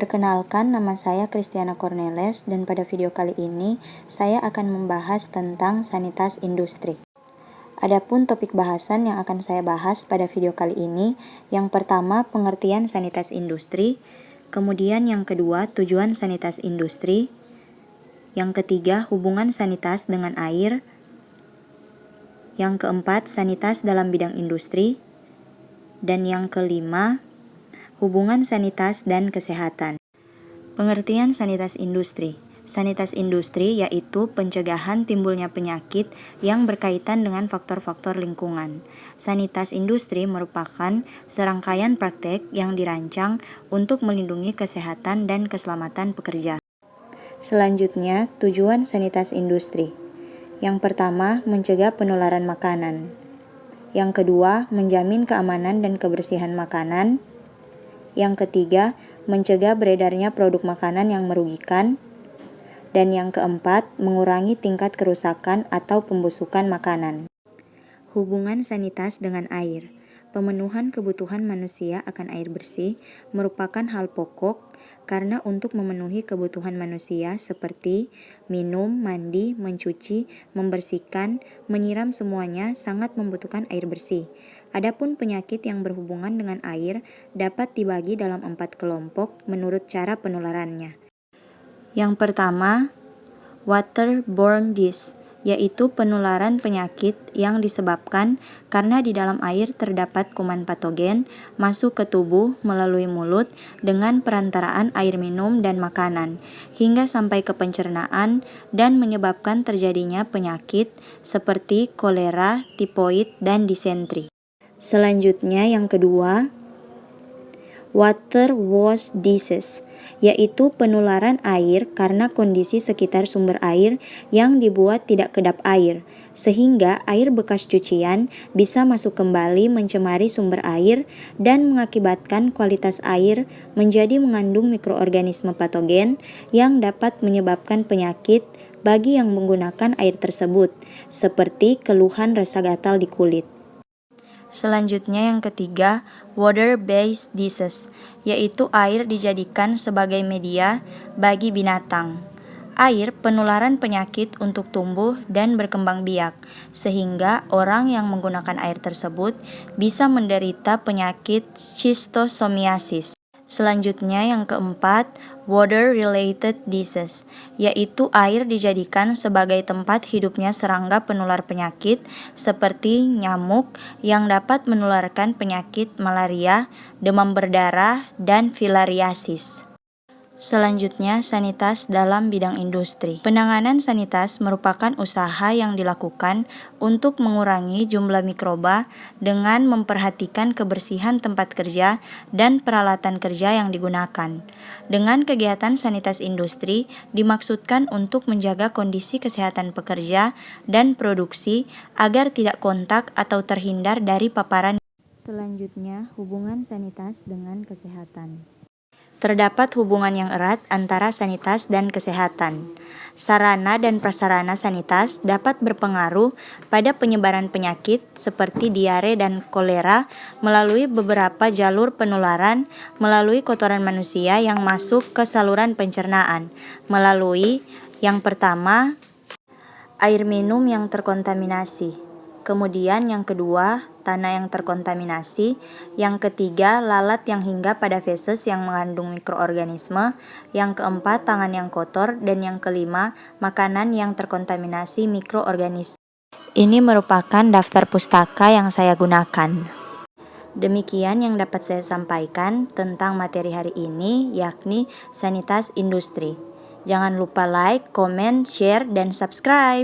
Perkenalkan, nama saya Christiana Corneles dan pada video kali ini saya akan membahas tentang sanitas industri. Adapun topik bahasan yang akan saya bahas pada video kali ini, yang pertama pengertian sanitas industri, kemudian yang kedua tujuan sanitas industri, yang ketiga hubungan sanitas dengan air, yang keempat sanitas dalam bidang industri, dan yang kelima hubungan sanitas dan kesehatan. Pengertian sanitas industri. Sanitas industri yaitu pencegahan timbulnya penyakit yang berkaitan dengan faktor-faktor lingkungan. Sanitas industri merupakan serangkaian praktek yang dirancang untuk melindungi kesehatan dan keselamatan pekerja. Selanjutnya, tujuan sanitas industri. Yang pertama, mencegah penularan makanan. Yang kedua, menjamin keamanan dan kebersihan makanan. Yang ketiga, mencegah beredarnya produk makanan yang merugikan. Dan yang keempat, mengurangi tingkat kerusakan atau pembusukan makanan. Hubungan sanitas dengan air. Pemenuhan kebutuhan manusia akan air bersih merupakan hal pokok karena untuk memenuhi kebutuhan manusia seperti minum, mandi, mencuci, membersihkan, menyiram semuanya sangat membutuhkan air bersih. Adapun penyakit yang berhubungan dengan air dapat dibagi dalam 4 kelompok menurut cara penularannya. Yang pertama, waterborne disease, yaitu penularan penyakit yang disebabkan karena di dalam air terdapat kuman patogen masuk ke tubuh melalui mulut dengan perantaraan air minum dan makanan, hingga sampai ke pencernaan dan menyebabkan terjadinya penyakit seperti kolera, tifoid, dan disentri. Selanjutnya yang kedua, waterwash disease, yaitu penularan air karena kondisi sekitar sumber air yang dibuat tidak kedap air, sehingga air bekas cucian bisa masuk kembali mencemari sumber air dan mengakibatkan kualitas air menjadi mengandung mikroorganisme patogen yang dapat menyebabkan penyakit bagi yang menggunakan air tersebut, seperti keluhan rasa gatal di kulit. Selanjutnya yang ketiga, water-based disease, yaitu air dijadikan sebagai media bagi binatang. Air penularan penyakit untuk tumbuh dan berkembang biak, sehingga orang yang menggunakan air tersebut bisa menderita penyakit schistosomiasis. Selanjutnya yang keempat, water-related disease, yaitu air dijadikan sebagai tempat hidupnya serangga penular penyakit seperti nyamuk yang dapat menularkan penyakit malaria, demam berdarah, dan filariasis. Selanjutnya, sanitas dalam bidang industri. Penanganan sanitas merupakan usaha yang dilakukan untuk mengurangi jumlah mikroba dengan memperhatikan kebersihan tempat kerja dan peralatan kerja yang digunakan. Dengan kegiatan sanitas industri dimaksudkan untuk menjaga kondisi kesehatan pekerja dan produksi agar tidak kontak atau terhindar dari paparan. Selanjutnya, hubungan sanitas dengan kesehatan. Terdapat hubungan yang erat antara sanitas dan kesehatan. Sarana dan prasarana sanitas dapat berpengaruh pada penyebaran penyakit seperti diare dan kolera melalui beberapa jalur penularan, melalui kotoran manusia yang masuk ke saluran pencernaan, melalui yang pertama, air minum yang terkontaminasi. Kemudian yang kedua, tanah yang terkontaminasi. Yang ketiga, lalat yang hinggap pada feses yang mengandung mikroorganisme. Yang keempat, tangan yang kotor. Dan yang kelima, makanan yang terkontaminasi mikroorganisme. Ini merupakan daftar pustaka yang saya gunakan. Demikian yang dapat saya sampaikan tentang materi hari ini, yakni sanitas industri. Jangan lupa like, komen, share, dan subscribe.